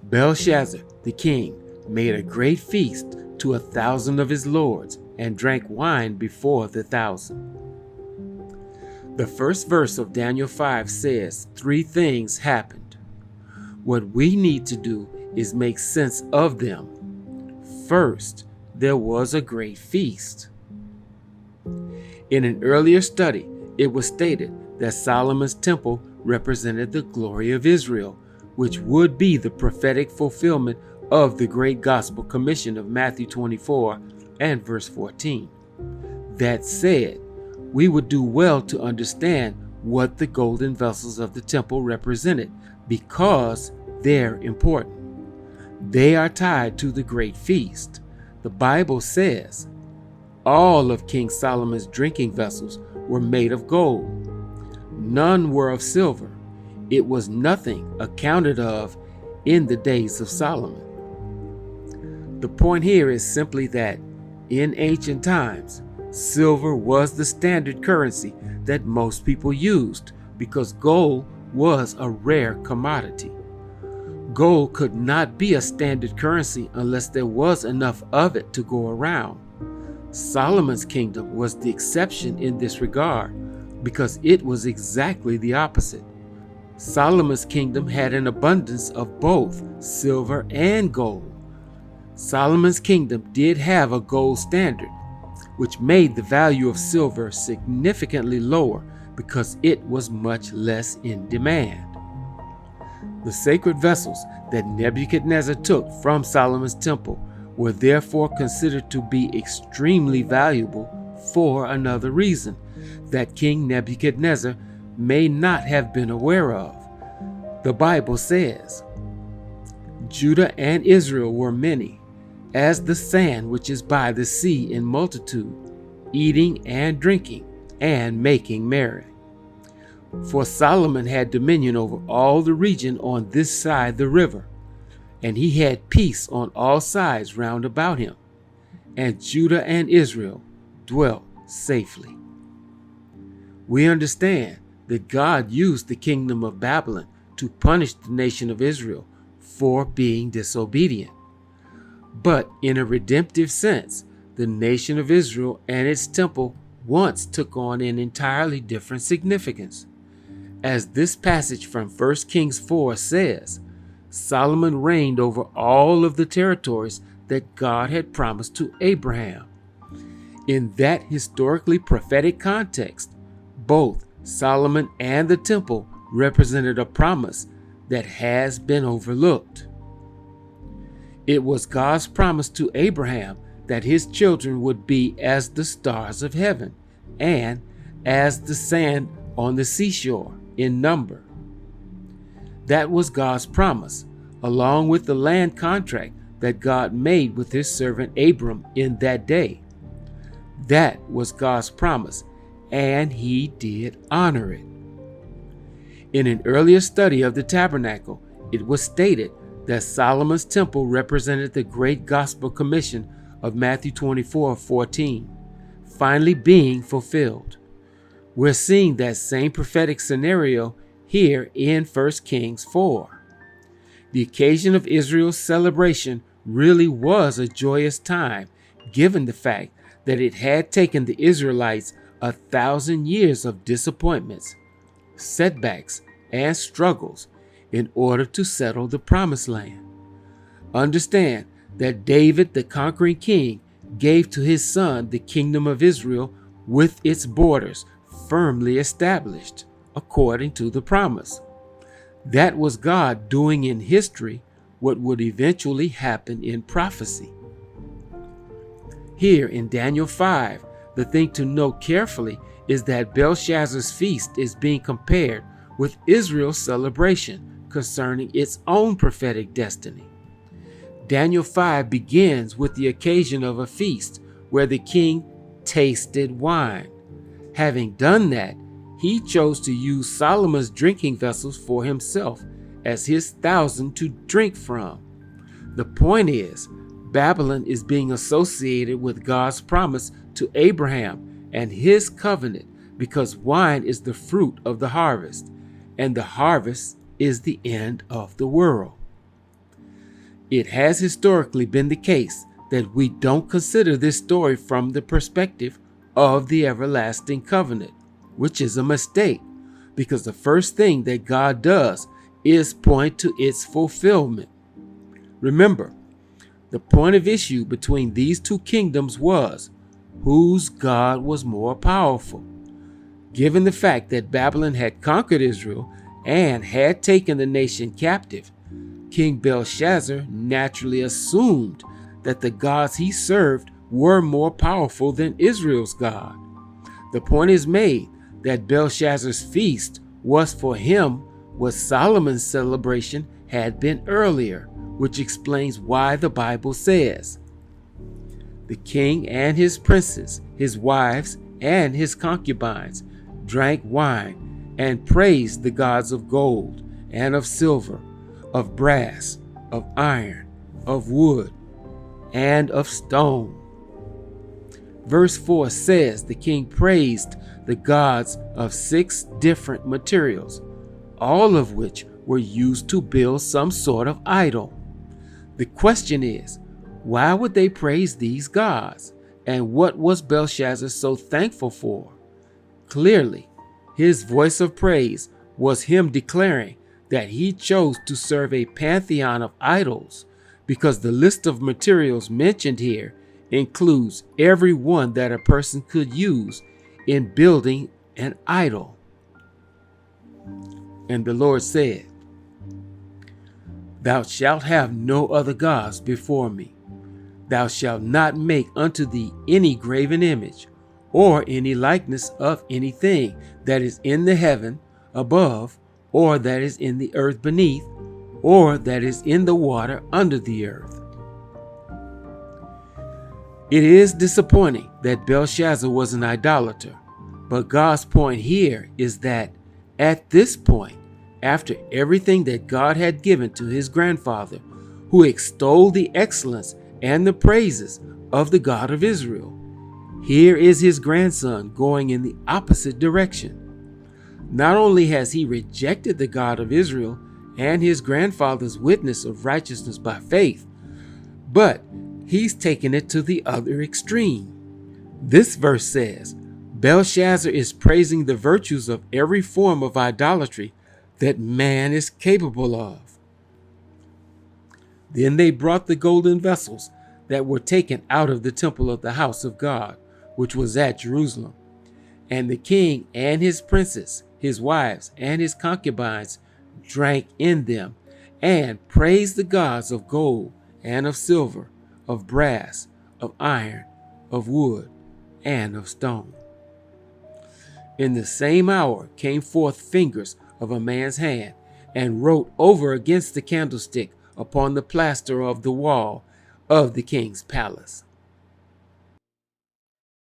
Belshazzar, the king, made a great feast to 1,000 of his lords and drank wine before the 1,000. The first verse of Daniel 5 says 3 things happened. What we need to do is make sense of them. First, there was a great feast. In an earlier study, it was stated that Solomon's temple represented the glory of Israel, which would be the prophetic fulfillment of the great gospel commission of Matthew 24 and verse 14. That said, we would do well to understand what the golden vessels of the temple represented, because they're important. They are tied to the great feast. The Bible says all of King Solomon's drinking vessels were made of gold. None were of silver. It was nothing accounted of in the days of Solomon. The point here is simply that in ancient times, silver was the standard currency that most people used because gold was a rare commodity. Gold could not be a standard currency unless there was enough of it to go around. Solomon's kingdom was the exception in this regard because it was exactly the opposite. Solomon's kingdom had an abundance of both silver and gold. Solomon's kingdom did have a gold standard, which made the value of silver significantly lower because it was much less in demand. The sacred vessels that Nebuchadnezzar took from Solomon's temple were therefore considered to be extremely valuable for another reason that King Nebuchadnezzar may not have been aware of. The Bible says, Judah and Israel were many, as the sand which is by the sea in multitude, eating and drinking and making merry. For Solomon had dominion over all the region on this side the river, and he had peace on all sides round about him, and Judah and Israel dwelt safely. We understand that God used the kingdom of Babylon to punish the nation of Israel for being disobedient. But in a redemptive sense, the nation of Israel and its temple once took on an entirely different significance. As this passage from 1 Kings 4 says, Solomon reigned over all of the territories that God had promised to Abraham. In that historically prophetic context, both Solomon and the temple represented a promise that has been overlooked. It was God's promise to Abraham that his children would be as the stars of heaven and as the sand on the seashore in number. That was God's promise, along with the land contract that God made with his servant Abram in that day. That was God's promise, and he did honor it. In an earlier study of the tabernacle, it was stated that Solomon's temple represented the great gospel commission of Matthew 24:14, finally being fulfilled. We're seeing that same prophetic scenario here in 1 Kings 4. The occasion of Israel's celebration really was a joyous time, given the fact that it had taken the Israelites 1,000 years of disappointments, setbacks, and struggles in order to settle the promised land. Understand that David, the conquering king, gave to his son the kingdom of Israel with its borders firmly established according to the promise. That was God doing in history what would eventually happen in prophecy. Here in Daniel 5, the thing to note carefully is that Belshazzar's feast is being compared with Israel's celebration concerning its own prophetic destiny. Daniel 5 begins with the occasion of a feast where the king tasted wine. Having done that, he chose to use Solomon's drinking vessels for himself as his 1,000 to drink from. The point is, Babylon is being associated with God's promise to Abraham and his covenant because wine is the fruit of the harvest, and the harvest is the end of the world. It has historically been the case that we don't consider this story from the perspective of the everlasting covenant, which is a mistake, because the first thing that God does is point to its fulfillment. Remember, the point of issue between these two kingdoms was whose God was more powerful. Given the fact that Babylon had conquered Israel and had taken the nation captive, King Belshazzar naturally assumed that the gods he served were more powerful than Israel's God. The point is made that Belshazzar's feast was for him what Solomon's celebration had been earlier, which explains why the Bible says, "The king and his princes, his wives, and his concubines drank wine and praised the gods of gold and of silver, of brass, of iron, of wood, and of stone." Verse 4 says the king praised the gods of 6 different materials, all of which were used to build some sort of idol. The question is, why would they praise these gods? And what was Belshazzar so thankful for? Clearly, his voice of praise was him declaring that he chose to serve a pantheon of idols, because the list of materials mentioned here includes every one that a person could use in building an idol. And the Lord said, "Thou shalt have no other gods before me. Thou shalt not make unto thee any graven image, or any likeness of anything that is in the heaven above, or that is in the earth beneath, or that is in the water under the earth." It is disappointing that Belshazzar was an idolater, but God's point here is that at this point, after everything that God had given to his grandfather, who extolled the excellence and the praises of the God of Israel, here is his grandson going in the opposite direction. Not only has he rejected the God of Israel and his grandfather's witness of righteousness by faith, but he's taken it to the other extreme. This verse says, Belshazzar is praising the virtues of every form of idolatry that man is capable of. Then they brought the golden vessels that were taken out of the temple of the house of God, which was at Jerusalem. And the king and his princes, his wives, and his concubines drank in them, and praised the gods of gold and of silver, of brass, of iron, of wood, and of stone. In the same hour came forth fingers of a man's hand, and wrote over against the candlestick upon the plaster of the wall of the king's palace.